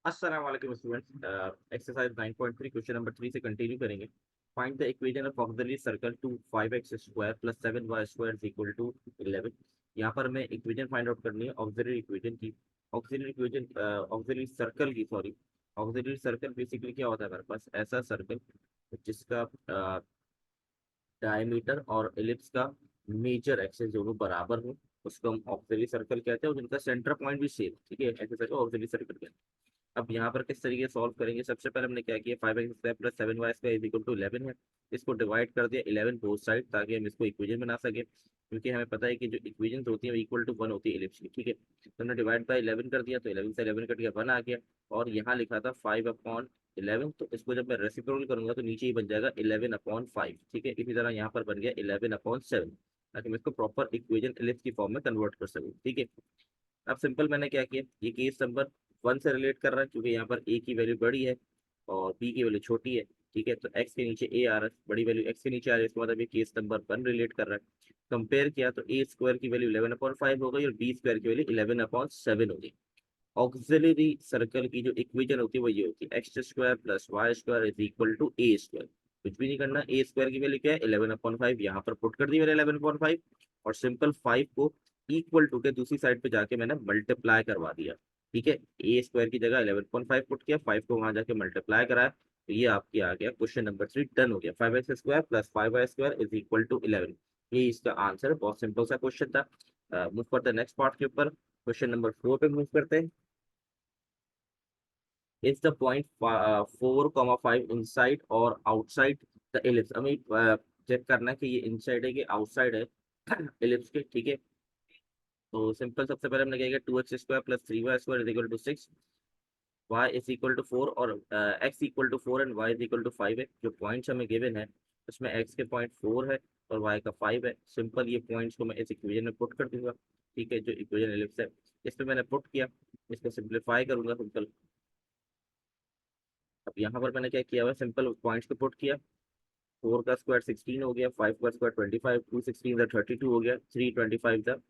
अस्सलाम वालेकुम students. Exercise 9.3 question number 3 से कंटिन्यू करेंगे। Find the equation of auxiliary circle to 5x square plus 7y square is equal to 11। यहाँ पर मैं इक्वेशन फाइंड आउट करनी है ऑक्सिलरी इक्वेशन की। ऑक्सिलरी इक्वेशन ऑक्सिलरी सर्कल की, सॉरी। ऑक्सिलरी सर्कल बेसिकली क्या होता है हमारे पास? ऐसा सर्कल जिसका डायमीटर और एलिप्स का मेजर एक्सेस दोनों बराबर हो, उसको हम ऑक्सिलरी सर्कल कहते हैं, और जिनका सेंटर पॉइंट भी सेम, ठीक है, ऐसे सर्कल ऑक्सिलरी सर्कल कहते हैं। अब यहाँ पर किस तरीके से सॉल्व करेंगे? सबसे पहले हमने क्या किया, 5x² plus 7y² is equal to 11 है। इसको डिवाइड कर दिया 11 बोथ साइड, ताकि हम इसको इक्वेशन बना सके, क्योंकि हमें पता है कि जो इक्वेशन होती है वो इक्वल टू 1 होती है एलिप्स की, ठीक है। तो हमने डिवाइड बाय 11 कर दिया, तो 11 से 11 कट गया, 1 आ गया। और यहाँ लिखा था 5/11, तो इसको जब मैं रेसिप्रोकल करूंगा तो नीचे ही बन जाएगा 11/5, ठीक है। इसी तरह यहाँ पर बन गया 11/7, ताकि मैं इसको प्रॉपर इक्वेशन एलिप्स की फॉर्म में कन्वर्ट कर सकूँ, ठीक है। अब सिंपल मैंने क्या किया, ये केस नंबर 1 से रिलेट कर रहा है, क्योंकि यहाँ पर ए की वैल्यू बड़ी है और बी की वैल्यू छोटी है, ठीक है। तो एक्स के नीचे ए आ रहा है, बड़ी वैल्यू एक्स के नीचे आ रही है, इसका मतलब ये केस नंबर 1 रिलेट कर रहा है। कंपेयर किया तो ए स्क्वायर की वैल्यू 11/5 हो गई और बी स्क्वायर की वैल्यू 11/7 हो गई। ऑक्सिलरी सर्कल की जो इक्वेशन होती है वो ये होती है, x square plus Y square is equal to a square. कुछ भी नहीं करना, ए स्क्वायर की वैल्यू क्या है? 11/5, यहाँ पर पुट कर दी मैंने 11/5, और सिंपल 5 को इक्वल टू के दूसरी साइड पे जाके मैंने मल्टीप्लाई करवा दिया, ठीक है। ए स्क्वायर की जगह 11/5 पुट किया, 5 को वहां जाके मल्टीप्लाई कराया, तो ये आपकी आ गया क्वेश्चन नंबर 3 डन हो गया। 5x² plus 5y² is equal to 11, ये इसका आंसर है। बहुत सिंपल सा क्वेश्चन था। मूव करते हैं नेक्स्ट पार्ट के ऊपर, क्वेश्चन नंबर 4 पे मूव करते हैं। Is the point 4, 5 inside or outside the ellipse? हमें चेक करना है कि ये इनसाइड है कि आउटसाइड है एलिप्स के, ठीक है। तो सिंपल, सबसे पहले हमने क्या किया, 2x² plus 3y² is equal to 6, y is equal to 4, और x equal to 4 and y is equal to 5 है। जो पॉइंट्स हमें गिवन है उसमें x के पॉइंट 4 है और y का 5 है। सिंपल ये पॉइंट्स को मैं इस इक्वेशन में पुट कर दूंगा, ठीक है। जो इक्वेशन एलिप्स है इस पे मैंने पुट किया, इसको सिंप्लीफाई करूंगा सिंपल। अब यहाँ पर मैंने क्या किया हुआ, सिंपल पॉइंट्स को पुट किया। 4 का स्क्वायर 16 हो गया, 5 का स्क्वायर 25, 2 16 32 हो गया, 3 25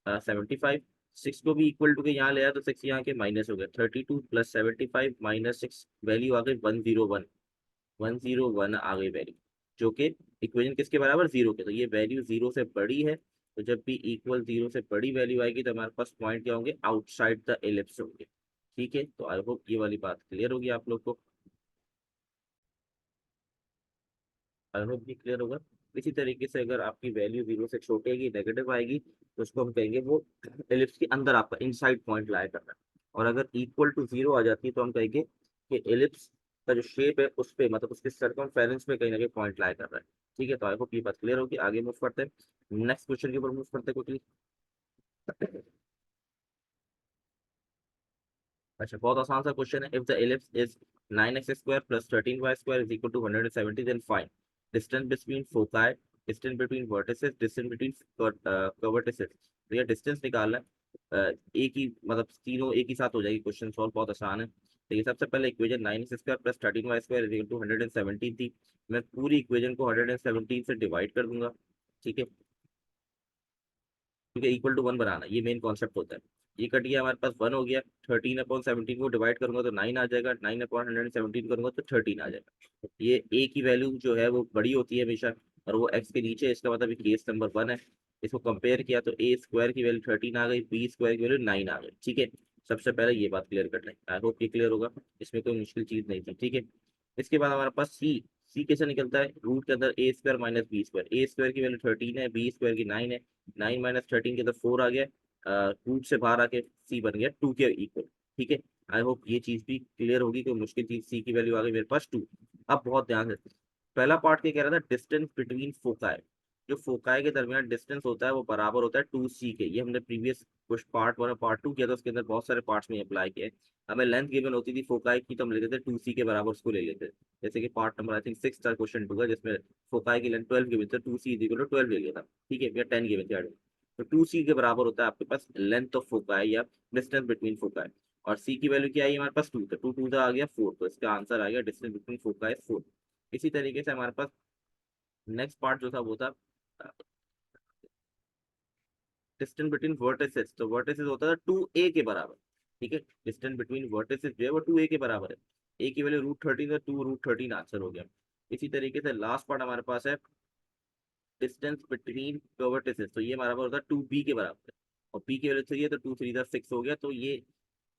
75। 6 को भी इक्वल टू के यहाँ ले आया तो 6 यहाँ के माइनस हो गया, 32 प्लस 75 माइनस 6, वैल्यू आ गई 101। 101 आ गई वैल्यू, जो कि इक्वेशन किसके बराबर? जीरो के। तो ये वैल्यू जीरो से बड़ी है, तो जब भी इक्वल जीरो से बड़ी वैल्यू आएगी तो हमारे पास पॉइंट क्या होंगे? आउटसाइड द एलिप्स होंगे, ठीक है। तो आई होप ये वाली बात क्लियर होगी आप लोग को। आई होप ये क्लियर होगा। इसी तरीके से अगर आपकी वैल्यू जीरो से छोटी आएगी, नेगेटिव आएगी, तो उसको हम कहेंगे वो एलिप्स के अंदर आपका इनसाइड पॉइंट लाया कर रहा है। और अगर इक्वल टू जीरो आ जाती है तो हम कहेंगे कि एलिप्स का जो शेप है उस पे, मतलब उसके सरकमफेरेंस में कहीं ना कहीं पॉइंट लाया कर रहा है, ठीक है। तो आई होप ये बात क्लियर होगी। आगे मूव करते हैं, नेक्स्ट क्वेश्चन के ऊपर मूव करते हैं क्विकली। अच्छा, बहुत आसान सा क्वेश्चन है। If the ellipse is 9x² plus 13y² is equal to 170, then find distance between foci, distance between vertices, distance between vertices. तो ये डिस्टेंस निकालना है। एक ही, मतलब तीनों एक ही साथ हो जाएगी, क्वेश्चन सॉल्व बहुत आसान है। देखिए, सबसे पहले equation 9x² plus 13y² is equal to 117 थी। मैं पूरी इक्वेशन को 117 से डिवाइड कर दूंगा, ठीक है, क्योंकि इक्वल टू 1 बनाना, ये मेन कॉन्सेप्ट होता है। ये कट गया, हमारे पास 1 हो गया। 13/17 को डिवाइड करूंगा तो 9 आ जाएगा, 9/117 करूंगा तो 13 आ जाएगा। ये ए की वैल्यू जो है वो बड़ी होती है हमेशा, और वो एक्स के नीचे है, इसका मतलब केस नंबर 1 है। इसको कंपेयर किया तो ए स्क्वायर की वैल्यू 13 आ गई, बी स्क्वायर की वैल्यू 9 आ गई, ठीक है। सबसे पहले ये बात क्लियर कर लें, आई होप ये क्लियर होगा, इसमें कोई मुश्किल चीज नहीं थी, ठीक है। इसके बाद हमारे पास सी। सी कैसे निकलता है? रूट के अंदर ए स्क्वायर माइनस बी स्क्वायर, ए स्क्वायर की वैल्यू 13 है, बी स्क्वायर की 9 है, 9 - 13 के अंदर 4 आ गया, रूट से बाहर आके सी बन गया 2 के इक्वल, ठीक है। आई होप ये चीज भी क्लियर होगी कि मुश्किल चीज, सी की वैल्यू आ गई मेरे पास 2। अब बहुत ध्यान से, पहला पार्ट क्या कह रहा था? Distance between foci. जो फोकाई के दरमियान डिस्टेंस होता है वो बराबर होता है 2c के। ये हमने प्रीवियस कुछ पार्ट 1 और पार्ट 2 किया था, उसके अंदर बहुत सारे पार्ट्स में अप्लाई किया है। हमें लेंथ गिवन होती थी फोकाई की, तो हम लेते थे 2c के बराबर, उसको ले लेते थे। जैसे कि पार्ट नंबर आई थिंक 6 था, क्वेश्चन 2 का, जिसमें फोकाई की लेंथ 12 गिवन था, 2c इज इक्वल टू 12 ले लिया था, ठीक है, या 10 गिवन थे। तो 2c के बराबर होता है आपके पास लेंथ ऑफ फोकाई या डिस्टेंस बिटवीन फोकाई। और c की वैल्यू क्या आई हमारे पास? 2, तो 2 2 आ गया 4, तो इसका आंसर आ गया डिस्टेंस बिटवीन फोकाई 4। इसी तरीके से हमारे पास नेक्स्ट पार्ट जो था वो था डिस्टेंस बिटवीन वर्टिसेस। तो वर्टिसेस होता था 2a के बराबर, ठीक है। डिस्टेंस बिटवीन वर्टिसेस जो है वो 2a के बराबर है। a की वैल्यू √13 है, 2√13 आंसर हो गया। इसी तरीके से लास्ट पार्ट हमारे पास है डिस्टेंस बिटवीन वर्टिसेस, तो ये हमारा होता है 2b के बराबर है, और p की वैल्यू 3 है तो 2 3 6 हो गया। तो ये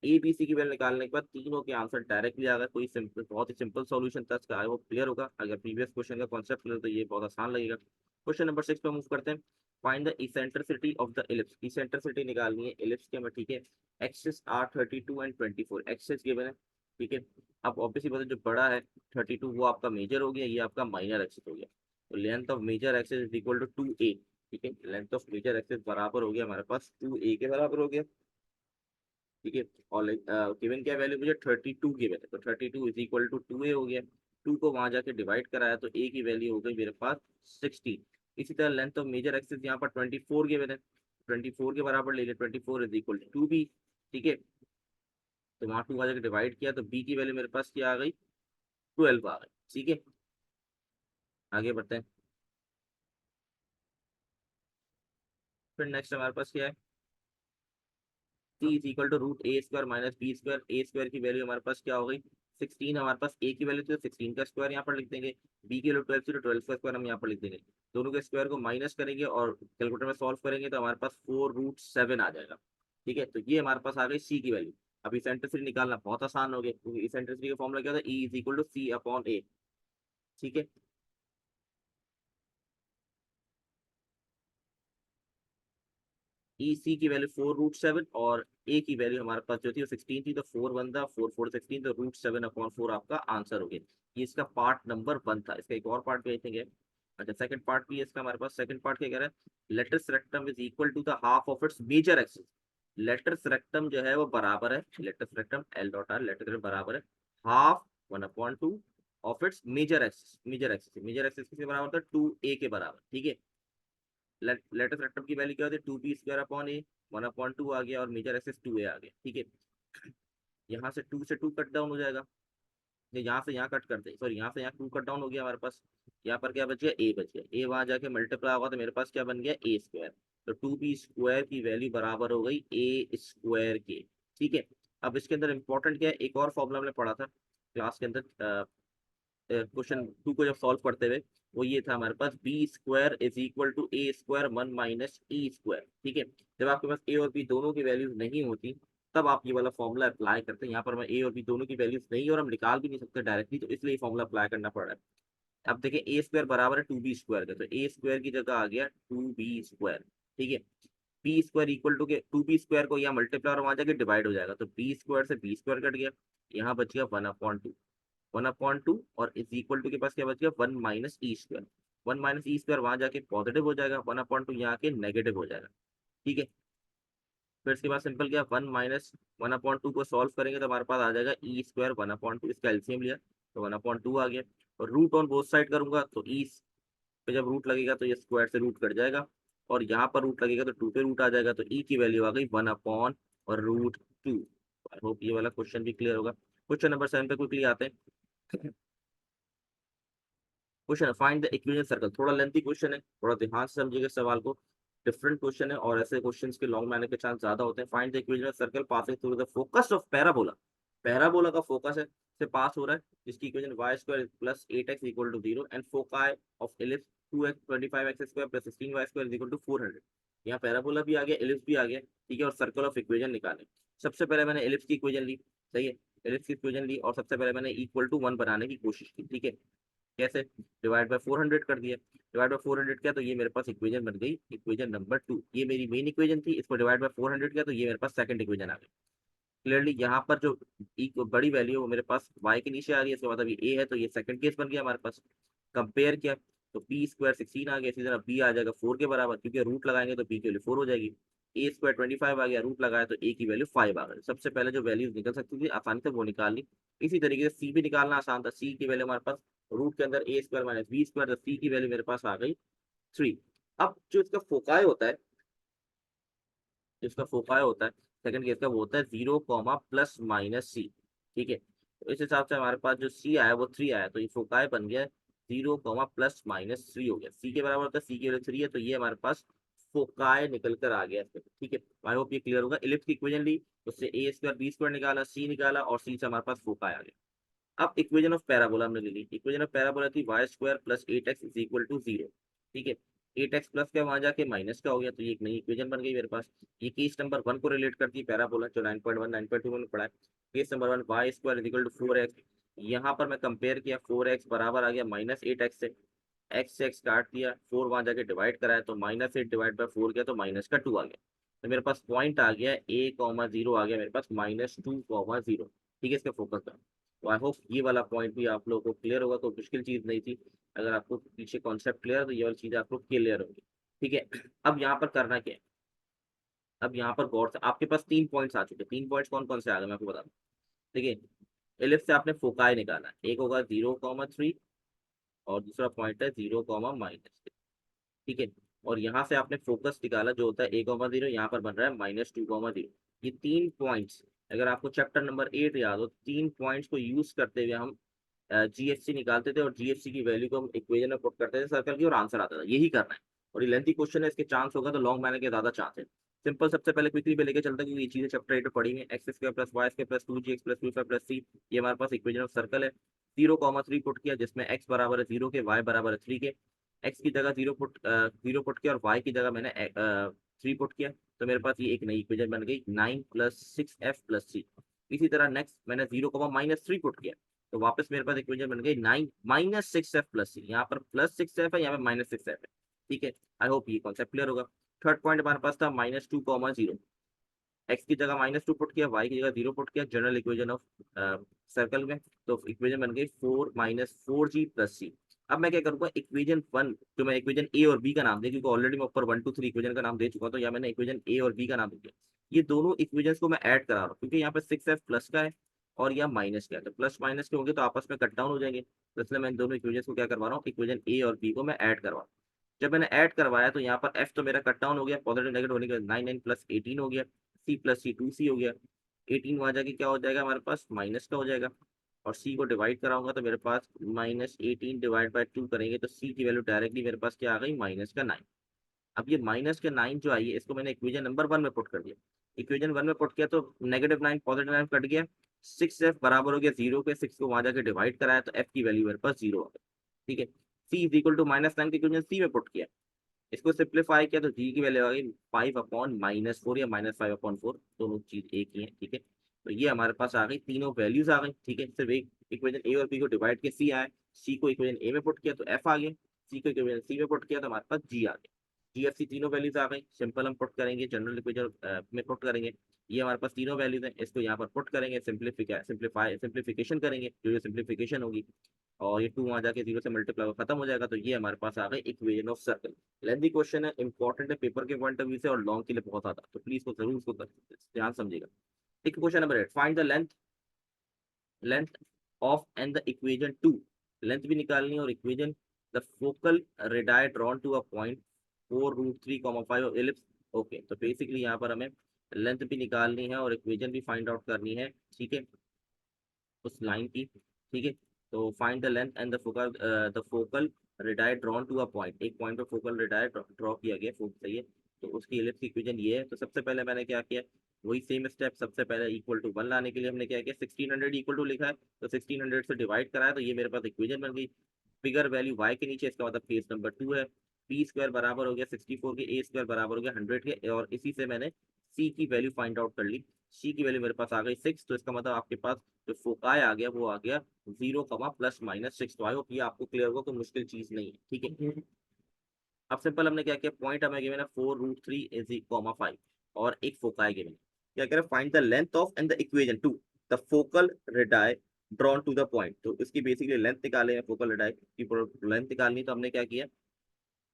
ए बी सी की वैल्यू निकालने के बाद तीनों के आंसर डायरेक्टली आ गए। कोई सिंपल, बहुत ही सिंपल सॉल्यूशन था इसका, वो क्लियर होगा। अगर प्रीवियस क्वेश्चन का कॉन्सेप्ट क्लियर तो ये बहुत आसान लगेगा। क्वेश्चन नंबर 6 पे मूव करते हैं। Find the eccentricity of the ellipse. Eccentricity निकालनी है इलिप्स के में, ठीक है। Axis are 32 and 24 axis given है, ठीक है। अब ऑब्वियसली बात है, जो बड़ा है 32 वो आपका मेजर हो गया, ये आपका माइनर एक्सिस हो गया। तो length of major axis is equal to 2a, ठीक है। लेंथ ऑफ मेजर एक्सिस बराबर हो गया हमारे पास 2a के बराबर हो गया, ठीक है। और गिवन क्या वैल्यू मुझे 32 गिवन है, तो 32 इज इक्वल टू 2a हो गया। 2 को वहां जाके डिवाइड कराया तो a की वैल्यू हो गई मेरे पास 16। इसी तरह लेंथ ऑफ मेजर एक्सिस यहाँ पर 24 गिवन है, 24 के बराबर ले लिया, 24 इज इक्वल टू 2b, ठीक है। तो वहां 2 वहां जाके डिवाइड किया तो b की वैल्यू मेरे पास क्या आ गई, 12 आ गई, ठीक है। आगे बढ़ते हैं। फिर नेक्स्ट हमारे पास क्या है, c is equal to √a² minus b²। A square की वैल्यू हमारे पास क्या हो गई 16, हमारे पास a की वैल्यू तो 16 का स्क्वायर यहाँ पर लिख देंगे, b की वैल्यू 12 थी तो 12 का स्क्वायर हम यहाँ पर लिख देंगे। दोनों के स्क्वायर को माइनस करेंगे और कैलकुलेटर में सॉल्व करेंगे तो हमारे पास 4√7 आ जाएगा, ठीक है। तो ये हमारे पास आ गई c की वैल्यू। अब इसेंट्रिसिटी निकालना बहुत आसान हो गया, क्योंकि इसेंट्रिसिटी का फॉर्मूला क्या था, e is equal to c/a, ठीक है। ई सी की वैल्यू 4√7 और ए की वैल्यू हमारे पास जो थी वो 16 थी, तो 4 1 था 4 4 16, तो √7/4 आपका आंसर हो गया। ये इसका पार्ट नंबर 1 था। इसका एक और पार्ट भी आई थिंक है, अच्छा सेकंड पार्ट भी है इसका हमारे पास। सेकंड पार्ट क्या कह रहा है, latus rectum is equal to the half of its major axis. Latus rectum जो है वो बराबर है, latus rectum L dot R letter बराबर है half 1/2 of its major axis. Major axis किसके बराबर था, 2a के बराबर, ठीक है। लेटेस्ट रेक्टम की वैल्यू क्या होती है, 2b² अपॉन a, 1/2 आ गया और मेजर एक्सिस 2a आ गया, ठीक है। यहाँ से 2 से 2 कट डाउन हो जाएगा, ये यहाँ से यहाँ कट करते हैं, सॉरी यहाँ से यहाँ 2 कट डाउन हो गया हमारे पास। यहाँ पर क्या बच गया, a बच गया। a वहां जाके मल्टीप्लाई होगा तो मेरे पास क्या बन गया, a²। तो 2b² की वैल्यू बराबर हो गई a² के, ठीक है। अब इसके अंदर इंपॉर्टेंट क्या है, एक और फॉर्मूला हमने पढ़ा था क्लास के अंदर, क्वेश्चन 2 को जब सॉल्व करते हुए, वो ये था हमारे पास b² is equal to a² 1 minus e², ठीक है। जब आपके पास a और b दोनों की वैल्यूज नहीं होती तब आप ये वाला फॉर्मूला अप्लाई करते हैं। यहाँ पर मैं a और b दोनों की वैल्यूज नहीं और हम निकाल भी नहीं सकते डायरेक्टली, तो इसलिए फॉर्मूला अप्लाई करना पड़ रहा है। अब देखिए a² बराबर है 2b² का, तो a² की जगह आ गया 2b², ठीक है। b² इक्वल टू के 2b² को यहाँ मल्टीप्लाई और वहां जाके डिवाइड हो जाएगा, तो b² से b² कट गया, यहाँ बच गया 1/2, 1/2 और इज इक्वल टू के पास क्या बच गया 1 माइनस e²। 1 माइनस e² वहां जाके पॉजिटिव हो जाएगा, 1/2 यहाँ के नेगेटिव हो जाएगा, ठीक है। फिर इसके बाद सिंपल क्या, 1 माइनस 1/2 को सॉल्व करेंगे तो हमारे पास आ जाएगा e² 1/2, इसका एलसीएम लिया तो 1/2 आ गया। और रूट ऑन बोथ साइड करूंगा तो ई पे जब रूट लगेगा तो ये स्क्वायर से रूट कट जाएगा, और यहाँ पर रूट लगेगा तो 2 पे रूट आ जाएगा, तो ई की वैल्यू आ गई 1/√2। आई होप ये वाला क्वेश्चन भी क्लियर होगा। क्वेश्चन नंबर 7 पे क्विकली आते हैं। क्वेश्चन है फाइंड द इक्विवेलेंट सर्कल, थोड़ा लेंथी क्वेश्चन है, थोड़ा ध्यान से समझिएगा सवाल को। डिफरेंट क्वेश्चन है और ऐसे क्वेश्चंस के लॉन्ग में आने के चांस ज्यादा होते हैं। Find the equivalent circle passing through the focus of parabola. Parabola का फोकस है से पास हो रहा है, जिसकी equation y² plus 8x equal to 0 and foci of ellipse 2x 25x² plus 16y² is equal to 400। यहाँ पैराबोला भी आ गया, एलिप्स भी आ गया, ठीक है। और सर्कल ऑफ इक्वेशन निकाले। सबसे पहले मैंने एलिप्स की इक्वेशन ली, सही है। एलिप्स की इक्वेशन ली और सबसे पहले मैंने इक्वल टू 1 बनाने की कोशिश की, ठीक है। कैसे, डिवाइड बाय 400 कर दिया। डिवाइड बाय 400 किया तो ये मेरे पास इक्वेशन बन गई, इक्वेशन नंबर 2। ये मेरी मेन इक्वेशन थी, इसको डिवाइड बाय 400 किया तो ये मेरे पास सेकंड इक्वेशन आ गई। क्लियरली यहाँ पर जो बड़ी वैल्यू है वो मेरे पास y के नीचे आ रही है, इसका मतलब ये a है, तो ये सेकंड केस बन गया हमारे पास। कंपेयर किया तो b² 16 आ गया, इसी तरह b आ जाएगा 4 के बराबर, क्योंकि रूट लगाएंगे तो b की वैल्यू 4 हो जाएगी। a² 25 आ गया, रूट लगाया तो a की वैल्यू 5 आ गई। सबसे पहले जो वैल्यूज निकल सकती थी आसानी से वो निकाल ली। इसी तरीके से c भी निकालना आसान था। c की वैल्यू हमारे पास रूट के अंदर a² माइनस b², तो c की वैल्यू मेरे पास आ गई 3। अब जो इसका फोकाई होता है, जिसका फोकाई होता है सेकंड केस का, वो होता है 0, +- c, ठीक है। तो इस हिसाब से हमारे पास जो c आया वो 3 आया, तो ये फोकाई बन गया 0, +- 3 हो गया। c के बराबर होता है, c की वैल्यू 3 है, तो ये हमारे पास फोकाई निकल कर आ गया। ठीक है, आई होप ये क्लियर होगा। इलिप्स की इक्वेशन ली, उससे ए स्क्वायर बी स्क्वायर निकाला, सी निकाला, और सी से हमारे पास फोकाई आ गया। अब इक्वेशन ऑफ पैराबोला हमने ले ली। इक्वेशन ऑफ पैराबोला थी y square plus 8x is equal to 0। ठीक है, 8x प्लस का वहां जाके माइनस का हो गया, तो ये एक नई इक्वेशन बन गई मेरे पास। ये केस नंबर 1 को रिलेट करती है पैराबोला, जो 9.1 9.2 में पढ़ा है। Case number 1 y square is equal to 4x। यहाँ पर मैं कंपेयर किया, 4x बराबर आ गया -8x से। एक्स से एक्स काट दिया, 4 वहां जाके डिवाइड कराया, तो -8 डिवाइड बाय 4 किया तो -2 आ गया। तो मेरे पास पॉइंट आ गया a,0 आ गया मेरे पास -2,0। ठीक है, इसका फोकस था। तो आई होप ये वाला पॉइंट भी आप लोगों को क्लियर होगा, कोई मुश्किल चीज नहीं थी। अगर आपको पीछे कॉन्सेप्ट क्लियर है तो ये वाली चीज आपको क्लियर होगी। ठीक है, अब यहाँ पर करना क्या है, अब यहाँ पर गौर से आपके पास 3 पॉइंट्स आ चुके हैं। 3 पॉइंट्स कौन कौन से आ गए मैं आपको बता दूं। देखिए, एलिप्स से आपने फोकाई निकाला, एक होगा 0,3 और दूसरा पॉइंट है 0,-। ठीक है, और यहाँ से आपने फोकस निकाला जो होता है a,0, यहाँ पर बन रहा है -2,0। ये 3 पॉइंट्स, अगर आपको चैप्टर नंबर 8 याद हो, 3 पॉइंट्स को यूज करते हुए हम जीएफसी निकालते थे, और जीएफसी की वैल्यू को हम इक्वेशन में पुट करते थे सर्कल की, और आंसर आता था। यही करना है, और ये लेंथी क्वेश्चन है, इसके चांस होगा तो लॉन्ग मैंने के ज्यादा चांस है। सिंपल, सबसे पहले क्विकली पे लेके चलता है, क्योंकि ये चीजें चैप्टर 8 में पढ़ी हुई है। X square plus Y square plus 2gx plus 2 plus C, ये हमारे पास इक्वेशन ऑफ सर्कल है। 0,3 पुट किया, जिसमें x बराबर है 0 के, y बराबर है 3 के। x की जगह 0 पुट किया, और y की जगह मैंने 3 पुट किया, तो मेरे पास ये एक नई इक्वेशन बन गई 9 + 6f + c। इसी तरह नेक्स्ट मैंने 0,-3 पुट किया, तो वापस मेरे पास इक्वेशन बन गई 9 -6f + c। यहाँ पर +6f है, यहाँ पे -6f है। ठीक है, आई होप ये कॉन्सेप्ट क्लियर होगा। थर्ड पॉइंट हमारे पास था -2,0। एक्स की जगह -2 पुट किया, वाई की जगह 0 पुट किया, जनरल इक्वेशन ऑफ सर्कल में, तो इक्वेशन बन गई 4 -4g + c। अब मैं क्या करूंगा, इक्वेशन 1 जो मैं इक्वेशन ए और बी का नाम दे, क्योंकि ऑलरेडी मैं ऊपर 1 2 3 इक्वेशन का नाम दे चुका हूं, तो यहाँ मैंने इक्वेशन ए और बी का नाम दिया। ये दोनों इक्वेशंस को मैं ऐड करा रहा हूँ, क्योंकि यहाँ पे 6f प्लस का है और यहाँ माइनस का है, तो प्लस माइनस के होंगे तो आपस में कट डाउन हो जाएंगे, तो इसलिए मैं इन दोनों इक्वेशंस को क्या करवा रहा हूँ, इक्वेशन ए और बी को मैं ऐड करवा रहा हूँ। जब मैंने ऐड करवाया तो यहाँ पर एफ तो मेरा कट डाउन हो गया, पॉजिटिव नेगेटिव होने के बाद 9 9 + 18 हो गया, सी प्लस सी 2c हो गया। 18 वहां जाके क्या हो जाएगा हमारे पास, माइनस का हो जाएगा, और सी को डिवाइड कराऊंगा तो मेरे पास -18 डिवाइड बाय 2 करेंगे, तो सी की वैल्यू डायरेक्टली मेरे पास क्या आ गई, -9। अब ये -9 जो आई है, इसको मैंने इक्वेशन नंबर 1 में पुट कर दिया। इक्वेशन 1 में पुट किया तो -9 +9 कट गया, 6f बराबर हो गया 0 के, 6 को वहां जाके डिवाइड कराया तो f की वैल्यू मेरे पास 0 आ गई। ठीक है, c = -9 की इक्वेशन सी में पुट किया, इसको सिंप्लीफाई किया तो जी की वैल्यू आ गई 5/-4 या -5/4, दोनों चीज एक ही है। ठीक है, तो ये हमारे पास आ गई, तीनों वैल्यूज आ गई। ठीक है, सिर्फ एक इक्वेशन ए और बी को डिवाइड किया, सी आया, सी को इक्वेशन ए में पुट किया तो एफ आ गया, सी को इक्वेशन सी में पुट किया तो हमारे पास जी आ गया। जी एफ सी तीनों वैल्यूज आ गई, सिंपल हम पुट करेंगे, जनरल इक्वेशन में पुट करेंगे। ये हमारे पास तीनों वैल्यूज हैं, इसको यहाँ पर पुट करेंगे, सिंप्लीफिकेशन करेंगे, जो सिंप्लीफिकेशन होगी, और ये 2 वहां जाके 0 से मल्टीप्लाई खत्म हो जाएगा, तो ये हमारे पास आ गई equation of circle. Lengthy question है, इंपॉर्टेंट है पेपर के पॉइंट ऑफ व्यू से, और लॉन्ग के लिए बहुत ज्यादा, तो प्लीज को जरूर उसको ध्यान समझिएगा। ठीक, question number 8, find the length of and the equation 2। Length भी निकालनी है और equation, the focal radii drawn to a point 4√3,5 ellipse. Okay, तो बेसिकली यहाँ पर हमें लेंथ भी निकालनी है और इक्वेशन भी फाइंड आउट करनी है। ठीक है, उस लाइन की। ठीक है, तो find the length and the focal radii drawn to a point, एक पॉइंट पे फोकल रेडाई ड्रॉ किया गया, फोकस सही है, तो उसकी एलिप्स की इक्वेशन ये है। तो सबसे पहले मैंने क्या किया, वही सेम स्टेप, सबसे पहले =1 लाने के लिए हमने क्या किया, 1600 = लिखा है, तो 1600 से डिवाइड कराया, तो ये मेरे पास इक्वेशन बन गई। फिगर वैल्यू y के नीचे, इसका मतलब केस नंबर 2 है। पी स्क्वायर बराबर हो गया 64 के, ए स्क्वायर बराबर हो गया 100 के, और इसी से मैंने सी की वैल्यू फाइंड आउट कर ली। सी की वैल्यू मेरे पास आ गई 6, तो इसका मतलब आपके पास जो फोकाई आ गया वो आ गया 0, ±6। तो आई होप ये आपको क्लियर होगा, कोई मुश्किल चीज नहीं है। ठीक है, अब सिंपल हमने क्या किया, पॉइंट हमें गिवन है 4√3 5, और एक फोकाई गिवन है। क्या कह रहे हैं, find the length of and the equation 2 the focal radii drawn to the point. तो इसकी बेसिकली लेंथ निकाले हैं, फोकल रेडाई की लेंथ निकालनी, तो हमने क्या किया,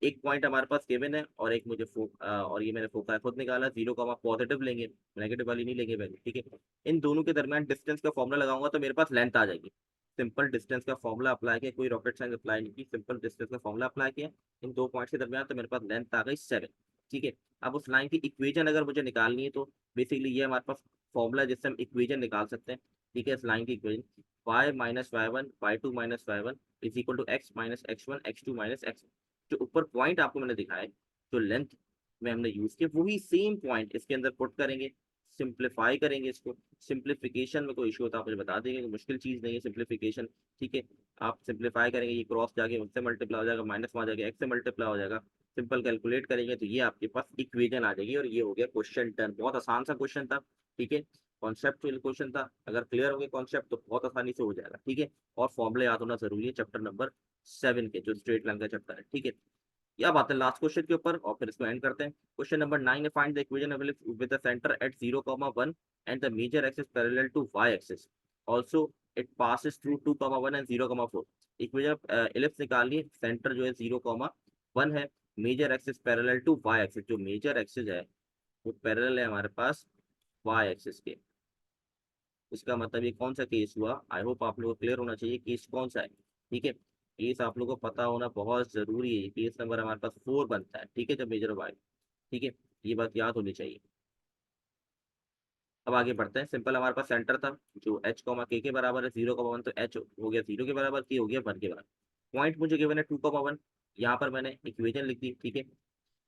एक पॉइंट हमारे पास गिवन है और एक मुझे और ये मैंने फोकाई खुद निकाला, 0, पॉजिटिव लेंगे, नेगेटिव वाली नहीं लेंगे वैल्यू। ठीक है, इन दोनों के दरमियान डिस्टेंस का फॉर्मूला लगाऊंगा तो मेरे पास लेंथ आ जाएगी। सिंपल डिस्टेंस का फॉर्मूला अप्लाई किया, कोई रॉकेट साइंस अप्लाई नहीं की, सिंपल डिस्टेंस का फॉर्मूला अप्लाई किया इन दो पॉइंट्स के दरमियान, तो मेरे पास लेंथ आ गई 7। ठीक है, अब उस लाइन की इक्वेशन अगर मुझे निकालनी है, तो बेसिकली ये हमारे पास फॉर्मूला जिससे हम इक्वेशन निकाल सकते हैं। ठीक है, इस लाइन की equation y-y1 y2 y1 = x - x1 x2 - x। जो ऊपर पॉइंट आपको मैंने दिखाया है, जो लेंथ में हमने यूज किया वही सेम पॉइंट इसके अंदर पुट करेंगे, सिंप्लीफाई करेंगे इसको। सिंप्लीफिकेशन में कोई इशू होता है आप मुझे बता देंगे, कोई मुश्किल चीज नहीं है सिंप्लीफिकेशन, ठीक है। आप सिंप्लीफाई करेंगे, ये क्रॉस जाके उससे मल्टीप्लाई हो जाएगा, माइनस में आ जाएगा, एक्स से मल्टीप्लाई हो जाएगा, सिंपल कैलकुलेट करेंगे तो ये आपके पास इक्वेशन आ जाएगी, और ये हो गया क्वेश्चन टर्न। बहुत आसान सा क्वेश्चन था, ठीक है। कॉन्सेप्ट क्वेश्चन था, अगर क्लियर हो गया कॉन्सेप्ट तो बहुत आसानी से हो जाएगा, ठीक है। और फॉर्मूले याद होना जरूरी है चैप्टर नंबर 7 के, जो स्ट्रेट लाइन का चैप्टर है, ठीक है। या बात है लास्ट क्वेश्चन के ऊपर और फिर इसको एंड करते हैं। क्वेश्चन नंबर 9 है, find the equation of ellipse with the centre at 0,1 and the major axis parallel to y axis, also it passes through 2,1 and 0,4। Equation of ellipse निकालिए, सेंटर जो है 0,1 है, major axis parallel to y axis, जो major axis है वो parallel है हमारे पास y axis के। इसका मतलब ये कौन सा केस हुआ, आई होप आप लोगों को क्लियर होना चाहिए केस कौन सा है, ठीक है। केस आप लोगों को पता होना बहुत जरूरी है, केस नंबर हमारे पास 4 बनता है, ठीक है, जब मेजर वाई, ठीक है। ये बात याद होनी चाहिए। अब आगे बढ़ते हैं, सिंपल हमारे पास सेंटर था जो h कॉमा के बराबर है, 0,1 तो h हो गया 0 के बराबर, k हो गया 1 के बराबर। पॉइंट मुझे गिवन है 2,1, यहाँ पर मैंने इक्वेशन लिख दी, ठीक है।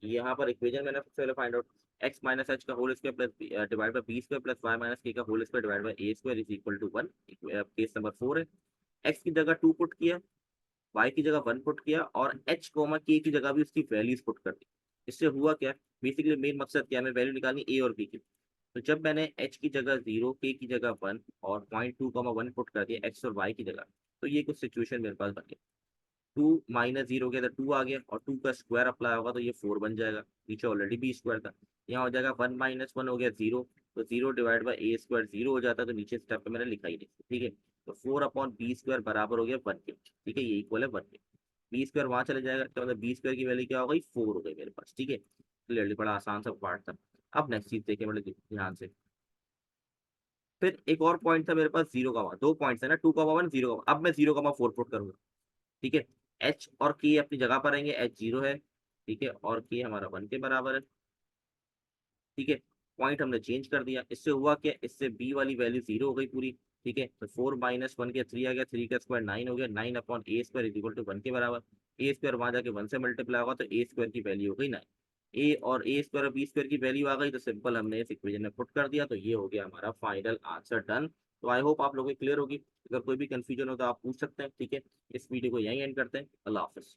यहाँ पर इक्वेशन मैंने सबसे पहले find out, x minus H का whole square plus divide by B square plus Y minus K का whole square divide by A square is equal to 1। Case number 4 है, x की जगह 2 पुट किया, y की जगह 1 पुट किया, और h कोमा k की जगह भी उसकी वैल्यूज पुट कर दी। इससे हुआ क्या, बेसिकली मेन मकसद क्या है, हमें वैल्यू निकालनी a और b की। तो जब मैंने h की जगह 0, k की जगह 1 और 0.2, 1 पुट कर दिया x और y की जगह, तो ये कुछ सिचुएशन मेरे पास बन गया। 2 माइनस 0 हो गया तो 2 आ गया, और 2 का स्क्वायर अप्लाई होगा तो ये 4 बन जाएगा, पीछे ऑलरेडी बी स्क्वायर था। यहाँ हो जाएगा 1 माइनस 1 हो गया 0, तो 0 डिवाइड बाई ए स्क्वायर 0 हो जाता है, तो नीचे स्टेप पे मैंने लिखा ही नहीं, ठीक है। तो 4 अपॉन बी स्क्वायर बराबर हो गया 1 के, ठीक है, ये इक्वल है 1 के। बी स्क्वायर वहां चले जाएगा, तो मतलब बी स्क्वायर की वैल्यू क्या हो गई, 4 हो गई मेरे पास, ठीक है। क्लियरली बड़ा आसान सा पार्ट था। अब नेक्स्ट चीज देखिए बड़े ध्यान से, फिर एक और पॉइंट था मेरे पास 0,1, दो पॉइंट्स है ना, 2,1 0, अब मैं 0,4 पुट करूंगा, ठीक है। एच और के अपनी जगह पर रहेंगे, एच 0 है, ठीक है, और के हमारा 1 के बराबर है, ठीक है। पॉइंट हमने चेंज कर दिया, इससे हुआ क्या, इससे बी वाली वैल्यू 0 हो गई पूरी, ठीक है। तो 4 माइनस 1 के 3 आ गया, 3 का स्क्वायर 9 हो गया, 9 upon a square is equal to 1 के बराबर। ए स्क्वायर वहां जाके 1 से मल्टीप्लाई होगा तो ए स्क्वायर की वैल्यू हो गई 9। ए और ए स्क्वायर और बी स्क्वायर की वैल्यू आ गई, तो सिंपल हमने इस इक्वेशन में पुट कर दिया, तो ये हो गया हमारा फाइनल आंसर डन। तो आई होप आप लोगों को क्लियर होगी, अगर कोई भी कंफ्यूजन हो तो आप पूछ सकते हैं, ठीक है। इस वीडियो को यहीं एंड करते हैं, अल्लाह हाफिज।